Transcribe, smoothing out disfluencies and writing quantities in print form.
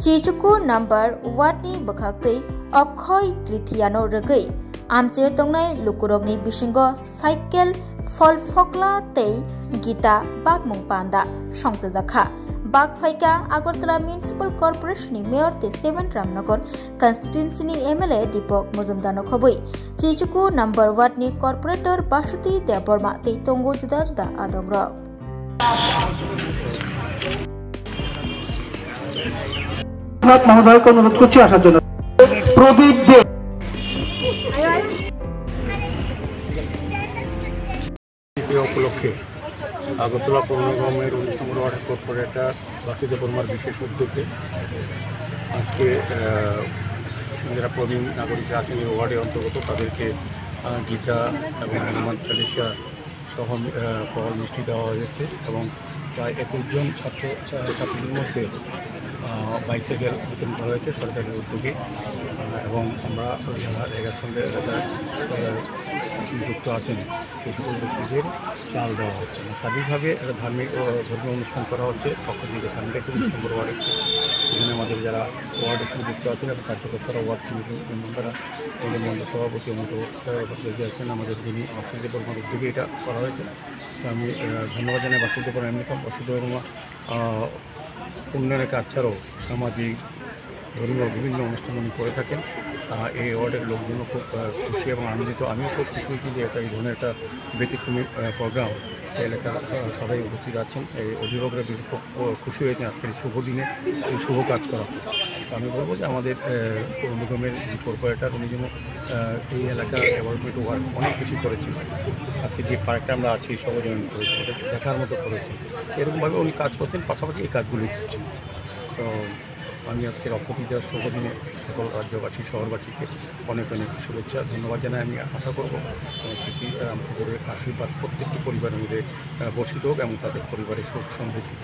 Chichuku number Watni Bakakti Okhoi Tritiano Regai Amche Tongnai Lukurogni Bishingo Cycle Folfokla Tei Gita Bagmung Panda Shongtazakha Bagfaika Agartala Municipal Corporation Mayor the 7 Ramnagar Constituency MLA Dipok Muzumdano Khobui Chichuku number Watni Corporator Bashuti Deborma Tei Tongo Juda Juda Adongrok মহোদয়কে অনুরোধ করছি আসার জন্য প্রদীপ দে উপলক্ষে আগরতলা পৌর নিগমের 19 নম্বর word corporator Basudeb বর্মার বিশেষ উদ্যোগে আজকে যারা প্রবীণ নাগরিকরা আছেন এই ওয়ার্ডের অন্তর্গত তাদেরকে গীতা এবং হনুমান চালিসা সহ ফল মিষ্টি দেওয়া হয়েছে এবং প্রায় 21 জন ছাত্রছাত্রীদের মধ্যে বাইসাইকেল বিতরণ করা হয়েছে সরকারের উদ্যোগে এবং আমরা যারা এলাকার সঙ্গে যুক্ত আছেন সেই সকল ব্যক্তিদের চাল দেওয়া হচ্ছে সার্বিকভাবে একটা ধার্মিক ও ধর্মীয় অনুষ্ঠান করা হচ্ছে পক্ষ থেকে সামনে 19 নম্বর ওয়ার্ডে এখানে আমাদের যারা ওয়ার্ডের সঙ্গে যুক্ত আছেন এবং কার্যকর্তারা ওয়ার্ড কমিটির মেম্বাররা আমাদের মন্ডল সভাপতি অনুমতি আছেন আমাদের যিনি বাসুদেব বর্মার উদ্যোগে এটা করা হয়েছে আমি ধন্যবাদ জানাই বাসুদেব বর্মা এমনি বাসুদেব বর্মা উন্নয়নের কাজ ছাড়াও সামাজিক ধর্মীয় বিভিন্ন অনুষ্ঠান উনি করে থাকেন এই ওয়ার্ডের লোকজনও খুব খুশি এবং আনন্দিত আমিও খুব খুশি হয়েছি যে এই ধরনের একটা ব্যতিক্রমী প্রোগ্রাম এলাকার সবাই উপস্থিত আছেন এই অভিভাবকরা খুব খুশি হয়েছেন আজকের শুভ দিনে এই শুভ কাজ করা আমি বলবো যে আমাদের পৌর নিগমের কর্পোরেটর উনি যেন এই এলাকার ডেভেলপমেন্ট ওয়ার্ক অনেক বেশি করেছেন আজকে যে পার্কটা আমরা আছি সবাই করেছি এটা দেখার মতো করেছেন এরকমভাবে উনি কাজ করছেন পাশাপাশি এই কাজগুলি করছেন তো আমি আজকে রক্তপিতার শুভ দিনে সকল রাজ্যবাসী শহরবাসীকে অনেক অনেক শুভেচ্ছা ধন্যবাদ জানাই আমি আশা করবো সিসি আমাদের আশীর্বাদ প্রত্যেকটি পরিবারের মধ্যে বর্ষিত হোক এবং তাদের পরিবারের সুখ সমৃদ্ধি